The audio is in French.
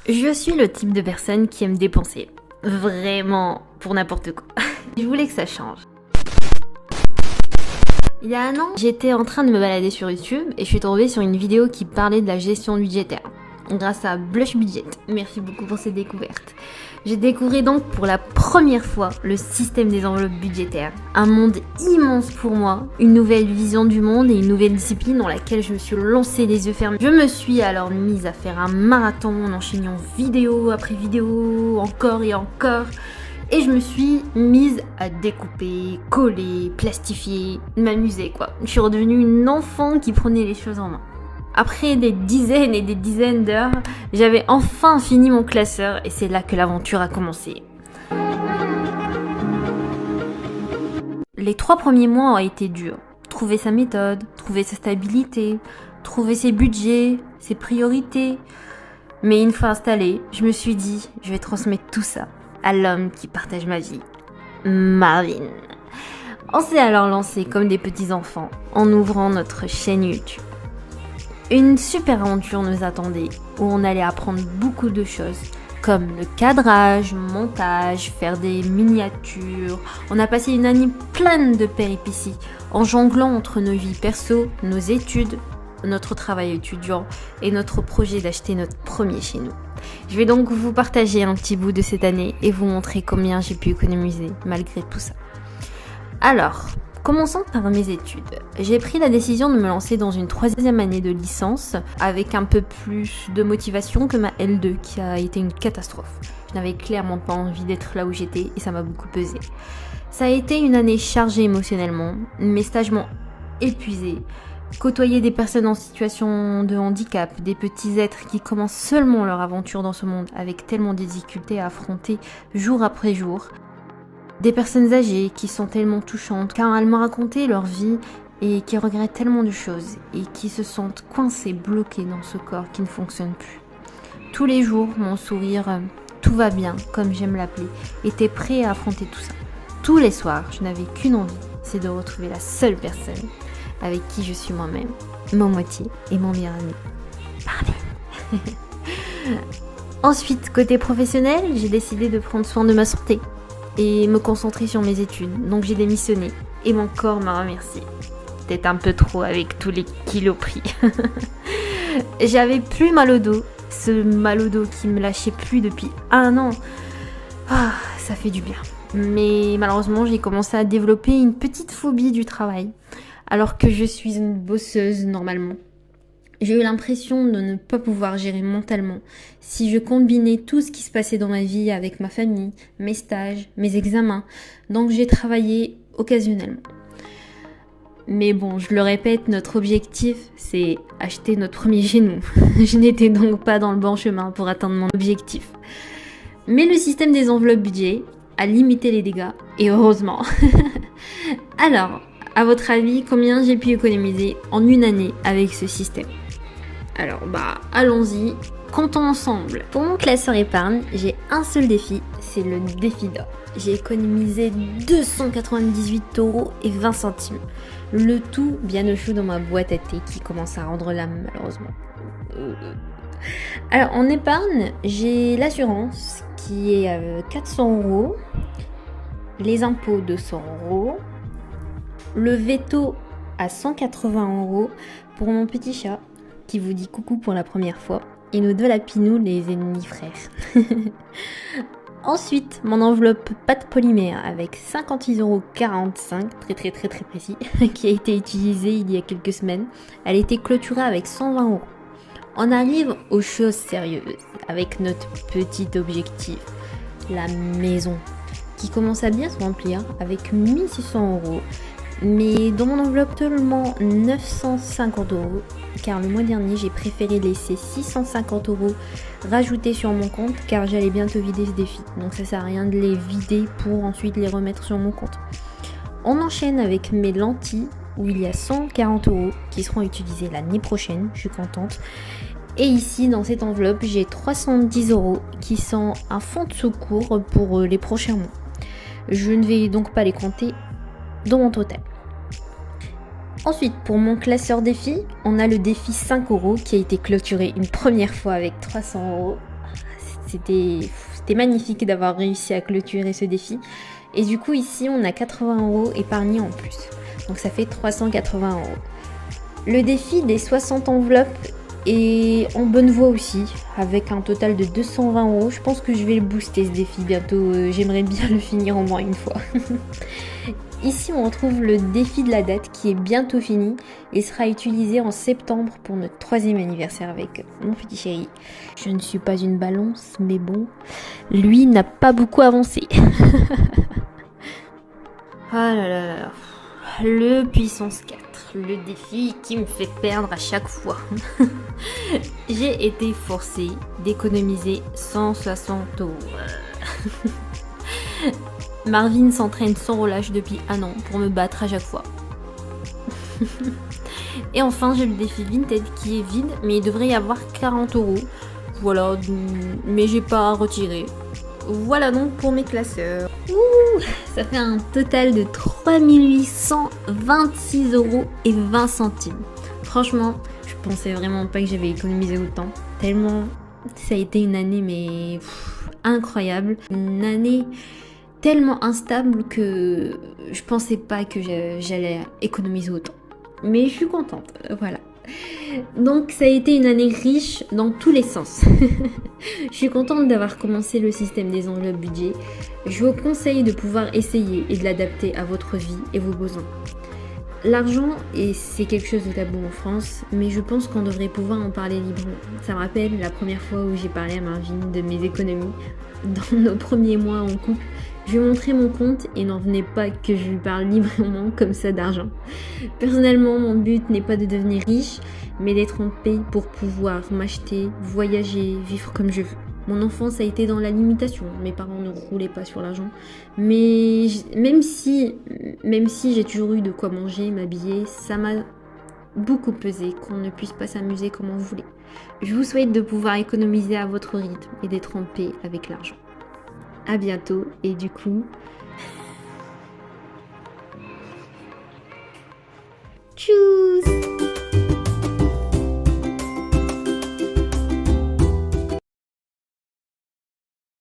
Je suis le type de personne qui aime dépenser. Vraiment pour n'importe quoi. Je voulais que ça change. Il y a un an, j'étais en train de me balader sur YouTube et je suis tombée sur une vidéo qui parlait de la gestion budgétaire. Grâce à Blush Budget. Merci beaucoup pour cette découverte. J'ai découvert donc pour la première fois le système des enveloppes budgétaires. Un monde immense pour moi, une nouvelle vision du monde et une nouvelle discipline dans laquelle je me suis lancée les yeux fermés. Je me suis alors mise à faire un marathon en enchaînant vidéo après vidéo, encore et encore. Et je me suis mise à découper, coller, plastifier, m'amuser quoi. Je suis redevenue une enfant qui prenait les choses en main. Après des dizaines et des dizaines d'heures, j'avais enfin fini mon classeur et c'est là que l'aventure a commencé. Les 3 premiers mois ont été durs. Trouver sa méthode, trouver sa stabilité, trouver ses budgets, ses priorités. Mais une fois installée, je me suis dit, je vais transmettre tout ça à l'homme qui partage ma vie, Marvin. On s'est alors lancé comme des petits enfants en ouvrant notre chaîne YouTube. Une super aventure nous attendait où on allait apprendre beaucoup de choses comme le cadrage, montage, faire des miniatures. On a passé une année pleine de péripéties en jonglant entre nos vies perso, nos études, notre travail étudiant et notre projet d'acheter notre premier chez nous. Je vais donc vous partager un petit bout de cette année et vous montrer combien j'ai pu économiser malgré tout ça. Alors, commençons par mes études. J'ai pris la décision de me lancer dans une 3e année de licence avec un peu plus de motivation que ma L2 qui a été une catastrophe. Je n'avais clairement pas envie d'être là où j'étais et ça m'a beaucoup pesé. Ça a été une année chargée émotionnellement, mes stages m'ont épuisée. Côtoyer des personnes en situation de handicap, des petits êtres qui commencent seulement leur aventure dans ce monde avec tellement de difficultés à affronter jour après jour. Des personnes âgées qui sont tellement touchantes car elles m'ont raconté leur vie et qui regrettent tellement de choses et qui se sentent coincées, bloquées dans ce corps qui ne fonctionne plus. Tous les jours, mon sourire, tout va bien, comme j'aime l'appeler, était prêt à affronter tout ça. Tous les soirs, je n'avais qu'une envie, c'est de retrouver la seule personne avec qui je suis moi-même, mon moitié et mon meilleur ami. Marvin. Ensuite, côté professionnel, j'ai décidé de prendre soin de ma santé et me concentrer sur mes études. Donc j'ai démissionné et mon corps m'a remercié. Peut-être un peu trop avec tous les kilos pris. J'avais plus mal au dos, ce mal au dos qui me lâchait plus depuis 1 an. Ah, ça fait du bien. Mais malheureusement, j'ai commencé à développer une petite phobie du travail, alors que je suis une bosseuse normalement. J'ai eu l'impression de ne pas pouvoir gérer mentalement si je combinais tout ce qui se passait dans ma vie avec ma famille, mes stages, mes examens. Donc j'ai travaillé occasionnellement. Mais bon, je le répète, notre objectif, c'est acheter notre premier chez nous. Je n'étais donc pas dans le bon chemin pour atteindre mon objectif. Mais le système des enveloppes budget a limité les dégâts, et heureusement. Alors, à votre avis, combien j'ai pu économiser en une année avec ce système ? Alors allons-y, comptons ensemble. Pour mon classeur épargne, j'ai un seul défi, c'est le défi d'or. J'ai économisé 298,20 €, le tout bien au chaud dans ma boîte à thé qui commence à rendre l'âme malheureusement. Alors en épargne, j'ai l'assurance qui est à 400 €, les impôts de 100 €, le veto à 180 € pour mon petit chat qui vous dit coucou pour la première fois, et nos 2 lapinous, les ennemis frères. Ensuite, mon enveloppe pâte polymère avec 56,45 €, très précis, qui a été utilisée il y a quelques semaines. Elle a été clôturée avec 120 €. On arrive aux choses sérieuses, avec notre petit objectif, la maison, qui commence à bien se remplir avec 1600 €. Mais dans mon enveloppe seulement 950 €, car le mois dernier j'ai préféré laisser 650 € rajoutés sur mon compte car j'allais bientôt vider ce défi. Donc ça sert à rien de les vider pour ensuite les remettre sur mon compte. On enchaîne avec mes lentilles où il y a 140 € qui seront utilisés l'année prochaine, je suis contente. Et ici dans cette enveloppe j'ai 310 € qui sont un fonds de secours pour les prochains mois. Je ne vais donc pas les compter dans mon total. Ensuite, pour mon classeur défi, on a le défi 5 € qui a été clôturé une première fois avec 300 €. C'était magnifique d'avoir réussi à clôturer ce défi. Et du coup, ici, on a 80 € épargnés en plus. Donc ça fait 380 €. Le défi des 60 enveloppes est en bonne voie aussi, avec un total de 220 €. Je pense que je vais le booster ce défi bientôt. J'aimerais bien le finir au moins une fois. Ici, on retrouve le défi de la date qui est bientôt fini et sera utilisé en septembre pour notre 3e anniversaire avec mon petit chéri. Je ne suis pas une balance, mais bon, lui n'a pas beaucoup avancé. Ah là là là, le puissance 4, le défi qui me fait perdre à chaque fois. J'ai été forcée d'économiser 160 €. Marvin s'entraîne sans relâche depuis 1 an pour me battre à chaque fois. Et enfin, j'ai le défi Vinted qui est vide, mais il devrait y avoir 40 €. Voilà, mais j'ai pas retiré. Voilà donc pour mes classeurs. Ouh, ça fait un total de 3 826,20 €. Franchement, je pensais vraiment pas que j'avais économisé autant. Tellement, ça a été une année mais incroyable. Une année tellement instable que je pensais pas que j'allais économiser autant. Mais je suis contente, voilà. Donc ça a été une année riche dans tous les sens. Je suis contente d'avoir commencé le système des enveloppes budget. Je vous conseille de pouvoir essayer et de l'adapter à votre vie et vos besoins. L'argent, c'est quelque chose de tabou en France, mais je pense qu'on devrait pouvoir en parler librement. Ça me rappelle la première fois où j'ai parlé à Marvin de mes économies. Dans nos premiers mois en couple, je lui ai montré mon compte et n'en venait pas que je lui parle librement comme ça d'argent. Personnellement, mon but n'est pas de devenir riche, mais d'être en paix pour pouvoir m'acheter, voyager, vivre comme je veux. Mon enfance a été dans la limitation, mes parents ne roulaient pas sur l'argent, mais même si j'ai toujours eu de quoi manger, m'habiller, ça m'a beaucoup pesé qu'on ne puisse pas s'amuser comme on voulait. Je vous souhaite de pouvoir économiser à votre rythme et d'être en paix avec l'argent. À bientôt et du coup... Tchou!